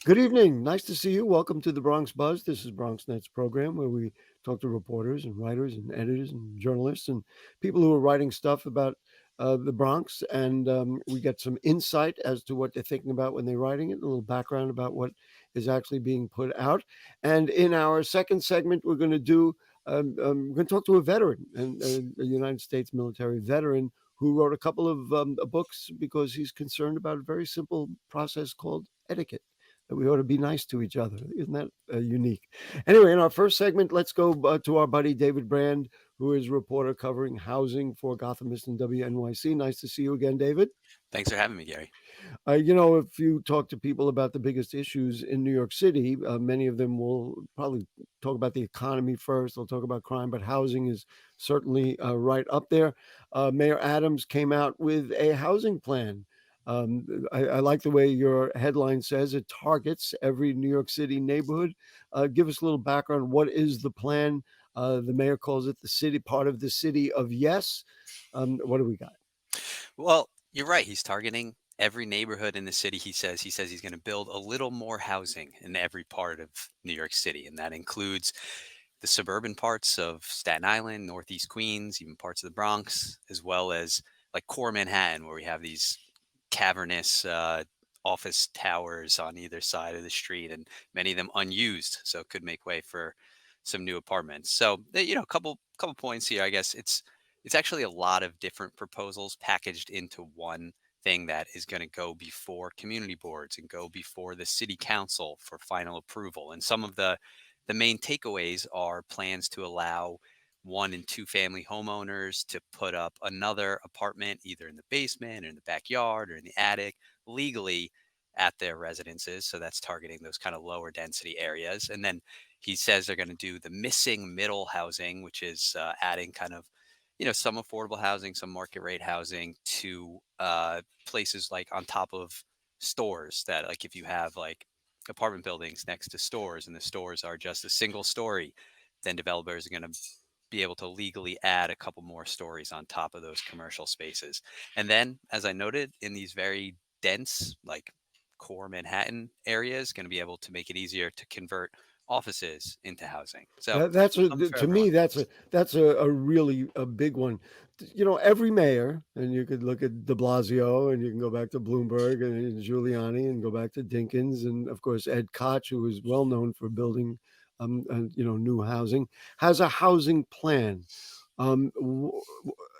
Good evening. Nice to see you. Welcome to the Bronx Buzz. This is Bronx Net's program where we talk to reporters and writers and editors and journalists and people who are writing stuff about the Bronx. And we get some insight as to what they're thinking about when they're writing it, a little background about what is actually being put out. And in our second segment, we're going to talk to a veteran, and a United States military veteran who wrote a couple of books because he's concerned about a very simple process called etiquette, that we ought to be nice to each other. Isn't that unique? Anyway, in our first segment, let's go to our buddy David Brand, who is a reporter covering housing for Gothamist and WNYC. Nice to see you again, David. Thanks for having me, Gary. If you talk to people about the biggest issues in New York City, many of them will probably talk about the economy first. They'll talk about crime, but housing is certainly right up there. Mayor Adams came out with a housing plan. I like the way your headline says it targets every New York City neighborhood. Give us a little background. What is the plan? The mayor calls it the city, part of the city of yes. What do we got? Well, you're right. He's targeting every neighborhood in the city. He says he's going to build a little more housing in every part of New York City, and that includes the suburban parts of Staten Island, Northeast Queens, even parts of the Bronx, as well as like core Manhattan, where we have these cavernous office towers on either side of the street, and many of them unused, so it could make way for some new apartments. So, a couple points here. I guess it's actually a lot of different proposals packaged into one thing that is going to go before community boards and go before the city council for final approval. And some of the main takeaways are plans to allow one and two family homeowners to put up another apartment either in the basement or in the backyard or in the attic legally at their residences. So that's targeting those kind of lower density areas. And then he says they're going to do the missing middle housing, which is adding kind of some affordable housing, some market rate housing to places like on top of stores, that like if you have like apartment buildings next to stores and the stores are just a single story, then developers are going to be able to legally add a couple more stories on top of those commercial spaces. And then, as I noted, in these very dense, like core Manhattan areas, going to be able to make it easier to convert offices into housing. So, That's something for to everyone. me that's a really a big one. Every mayor, and you could look at De Blasio, and you can go back to Bloomberg and Giuliani, and go back to Dinkins, and of course Ed Koch, who is well known for building, new housing, has a housing plan.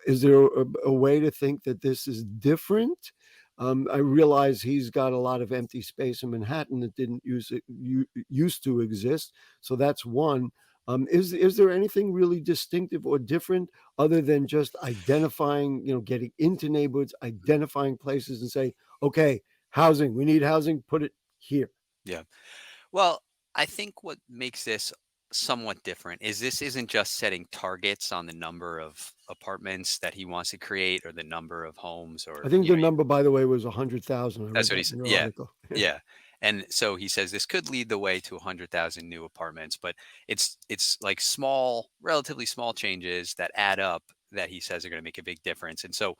Is there a way to think that this is different? I realize he's got a lot of empty space in Manhattan that didn't used to exist, so that's one. Is there anything really distinctive or different other than just identifying, getting into neighborhoods, identifying places, and say, okay, housing, we need housing, put it here. Yeah. Well, I think what makes this somewhat different is this isn't just setting targets on the number of apartments that he wants to create or the number of homes I or, think the number, by the way, was 100,000. I that's read what that he's, in your yeah. article. Yeah. And so he says this could lead the way to 100,000 new apartments, but it's like small, relatively small changes that add up that he says are going to make a big difference. And so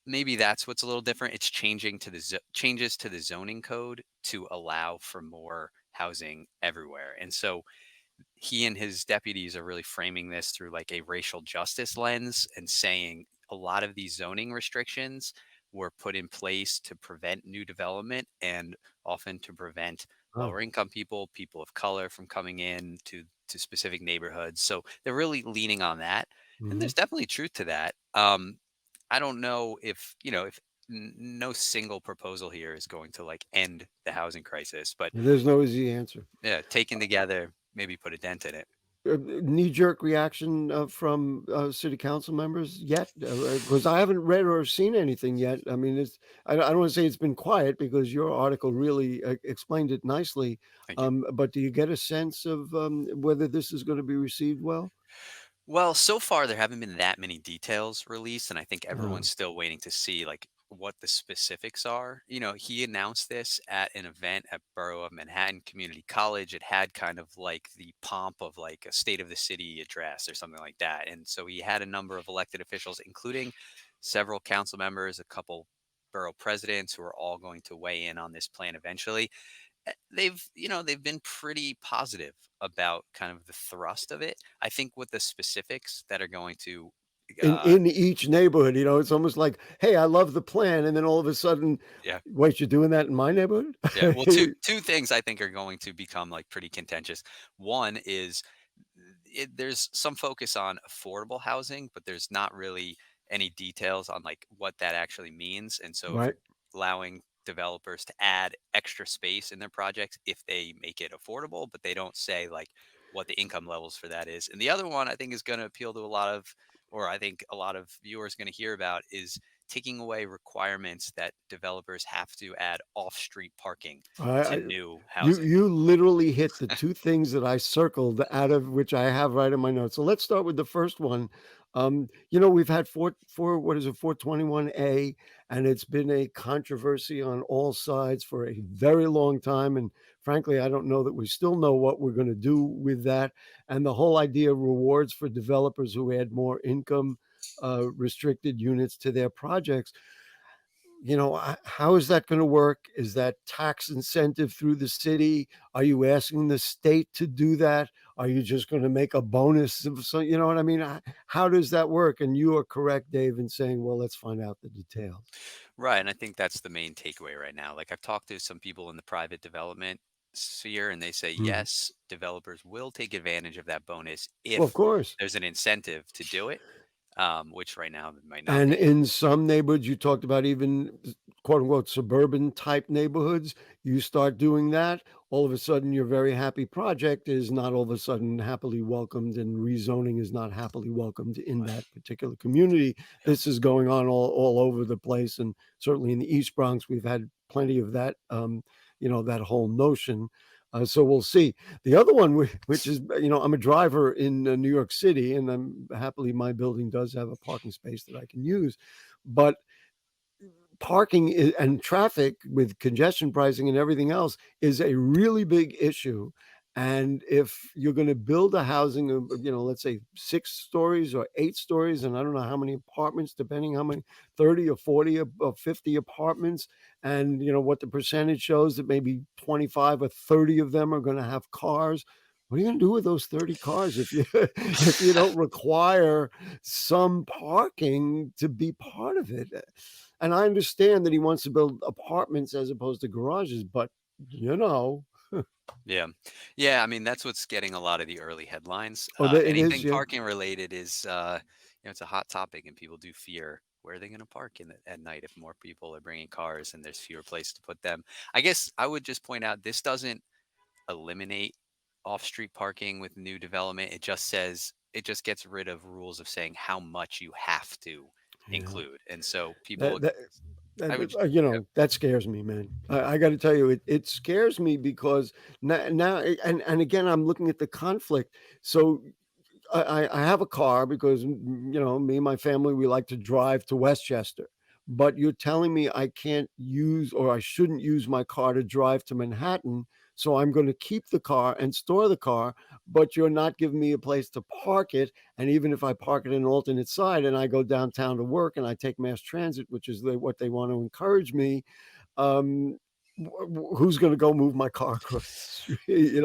maybe that's what's a little different. It's changing to the changes to the zoning code to allow for more housing everywhere. And so he and his deputies are really framing this through like a racial justice lens and saying a lot of these zoning restrictions were put in place to prevent new development and often to prevent Oh. lower income people, people of color from coming in to specific neighborhoods. So they're really leaning on that. And Hmm. there's definitely truth to that. I don't know if, if no single proposal here is going to like end the housing crisis, but There's no easy answer. yeah, taken together, maybe put a dent in it. Knee jerk reaction from city council members yet? Because I haven't read or seen anything yet. I mean, I don't want to say it's been quiet because your article really explained it nicely. Thank you. But do you get a sense of whether this is going to be received well? Well, so far there haven't been that many details released, and I think Uh, everyone's still waiting to see like what the specifics are. He announced this at an event at Borough of Manhattan Community College. It had kind of like the pomp of like a state of the city address or something like that. And so he had a number of elected officials, including several council members, a couple borough presidents who are all going to weigh in on this plan eventually. they've been pretty positive about kind of the thrust of it. I think with the specifics that are going to, uh, In each neighborhood, it's almost like, "Hey, I love the plan," and then all of a sudden, yeah, "Wait, you're doing that in my neighborhood?" yeah. Well, two things I think are going to become like pretty contentious. One is there's some focus on affordable housing, but there's not really any details on like what that actually means. And so if Right. you're allowing developers to add extra space in their projects if they make it affordable, but they don't say like what the income levels for that is. And the other one I think is going to appeal to a lot of, or I think a lot of viewers going to hear about is taking away requirements that developers have to add off-street parking to I new you housing. you literally hit the 2 things that I circled out of which I have right in my notes. So let's start with the first one. We've had what is it, 421A, and it's been a controversy on all sides for a very long time, and frankly, I don't know that we still know what we're gonna do with that, and the whole idea of rewards for developers who add more income, restricted units to their projects. How is that gonna work? Is that tax incentive through the city? Are you asking the state to do that? Are you just gonna make a bonus of you know what I mean? How does that work? And you are correct, Dave, in saying, "Well, let's find out the details." Right, and I think that's the main takeaway right now. Like I've talked to some people in the private development sphere, and they say Mhm. yes, developers will take advantage of that bonus Well, of if course. there's an incentive to do it, which right now there might not And be. in some neighborhoods, you talked about even quote unquote suburban type neighborhoods, you start doing that, all of a sudden your very happy project is not all of a sudden happily welcomed and rezoning is not happily welcomed in Right. that particular community. Yeah. This is going on all over the place. And certainly in the East Bronx, we've had plenty of that, that whole notion. So we'll see. The other one, which is, I'm a driver in New York City, and happily my building does have a parking space that I can use. But and traffic with congestion pricing and everything else is a really big issue. And if you're going to build a housing of, let's say 6 stories or 8 stories, and I don't know how many apartments, depending how many, 30 or 40 or 50 apartments, and what the percentage shows that maybe 25 or 30 of them are going to have cars. What are you going to do with those 30 cars if you if you don't require some parking to be part of it? And I understand that he wants to build apartments as opposed to garages, but, you know Yeah. Yeah, I mean, that's what's getting a lot of the early headlines. oh, that it is, Anything yeah. parking related is, it's a hot topic, and people do fear where are they going to park at night if more people are bringing cars and there's fewer places to put them. I guess I would just point out this doesn't eliminate off-street parking with new development. It just gets rid of rules of saying how much you have to Yeah. include. And so people, That that I that would, yeah, that scares me, man. I gotta tell you, it scares me because now and again, I'm looking at the conflict. So I have a car because, me and my family, we like to drive to Westchester, but you're telling me I can't use or I shouldn't use my car to drive to Manhattan, so I'm gonna keep the car and store the car, but you're not giving me a place to park it, and even if I park it in an alternate side and I go downtown to work and I take mass transit, which is what they want to encourage me, um, who's gonna go move my car across the street,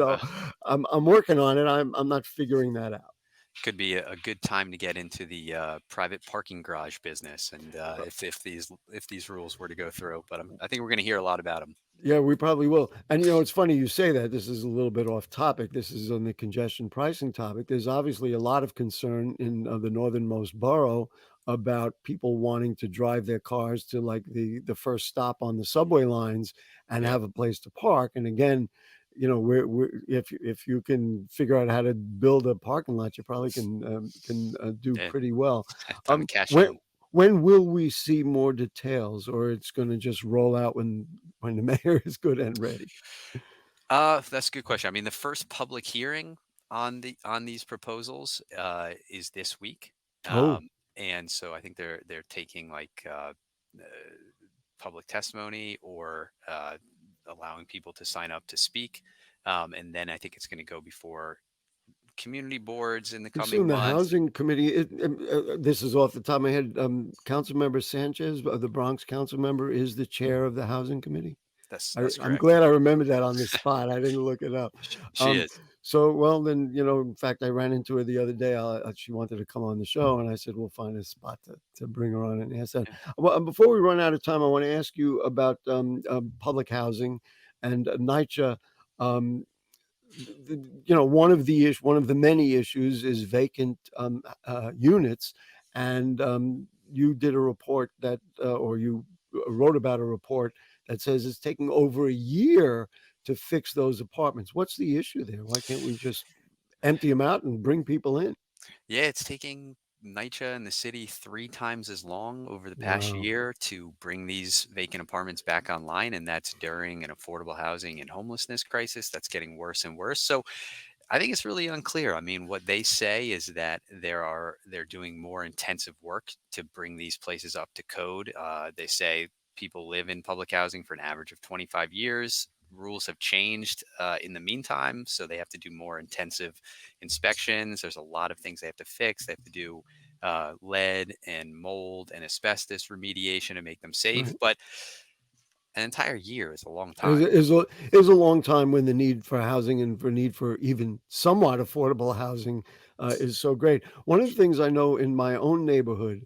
I'm working on it, I'm not figuring that out. could be a good time to get into the private parking garage business, and if these rules were to go through. But I think we're going to hear a lot about them. Yeah, we probably will. And it's funny you say that. This is a little bit off topic. This is on the congestion pricing topic. There's obviously a lot of concern in the northernmost borough about people wanting to drive their cars to like the first stop on the subway lines and Yeah, have a place to park. And again, if you can figure out how to build a parking lot, you probably can do yeah, pretty well. time to cash When in. will we see more details, or it's going to just roll out when the mayor is good and ready? That's a good question. I mean, the first public hearing on these proposals is this week, Oh, and so I think they're taking like uh, public testimony or allowing people to sign up to speak, and then I think it's going to go before community boards in the coming soon the months. housing committee. This is off the top of my head. Council member Sanchez, the Bronx council member, is the chair of the housing committee. That's I'm correct. glad I remembered that on the spot. I didn't look it up. She Um, is. so, well, then, in fact, I ran into her the other day. She wanted to come on the show, and I said, we'll find a spot to bring her on and ask that. Yeah. Well, before we run out of time, I want to ask you about public housing and NYCHA. Um, one of the many issues is vacant units, and you did a report that, or you wrote about a report that says it's taking over a year to fix those apartments. What's the issue there? Why can't we just empty them out and bring people in? Yeah, it's taking NYCHA and the city 3 times as long over the past Wow. year to bring these vacant apartments back online, and that's during an affordable housing and homelessness crisis that's getting worse and worse. So I think it's really unclear. I mean, what they say is that they're doing more intensive work to bring these places up to code. They say people live in public housing for an average of 25 years. Rules have changed in the meantime, so they have to do more intensive inspections. There's a lot of things they have to fix. They have to do lead and mold and asbestos remediation to make them safe. Right. But an entire year is a long Is time. is a long time when the need for housing and for need for even somewhat affordable housing is so great. One of the things I know in my own neighborhood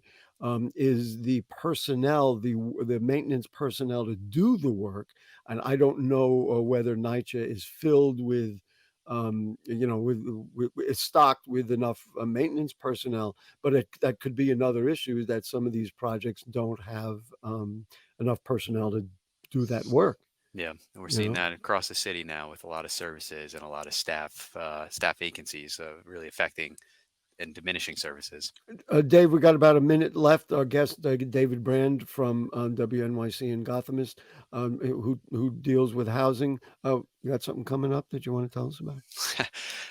is the personnel, the maintenance personnel to do the work, and I don't know whether NYCHA is filled with. It's stocked with enough maintenance personnel, but that could be another issue that some of these projects don't have enough personnel to do that work, Yeah, and we're you seeing know? that across the city now with a lot of services and a lot of staff vacancies, really affecting and diminishing services. Dave, we got about a minute left. Our guest, David Brand from WNYC and Gothamist, who deals with housing. You got something coming up that you want to tell us about?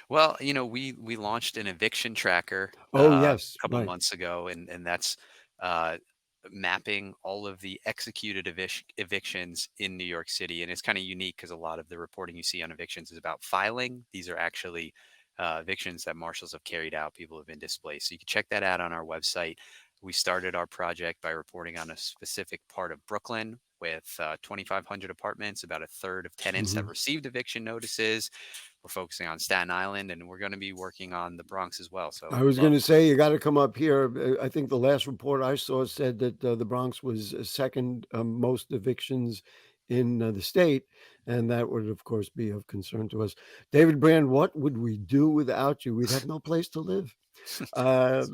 Well, we launched an eviction tracker Oh, a yes, couple right. months ago, and that's uh, mapping all of the executed evictions in New York City. And it's kind of unique because a lot of the reporting you see on evictions is about filing. These are actually evictions that marshals have carried out. People have been displaced. So you can check that out on our website. We started our project by reporting on a specific part of Brooklyn with 2,500 apartments. About a third of tenants have Mhm. received eviction notices. We're focusing on Staten Island, and we're going to be working on the Bronx as well. So I was love. going to say you got to come up here. I think the last report I saw said that the Bronx was second most evictions in the state, and that would, of course, be of concern to us. David Brand, what would we do without you? We'd have no place to live. Uh,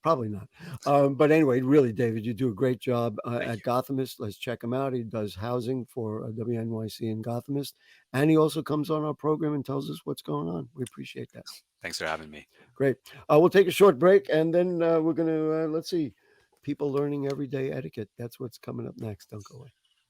Probably not. But anyway, really, David, you do a great job Thank at you. Gothamist. Let's check him out. He does housing for WNYC and Gothamist, and he also comes on our program and tells us what's going on. We appreciate that. Thanks for having me. Great. We'll take a short break, and then we're going to let's see, people learning everyday etiquette. That's what's coming up next. Don't go away.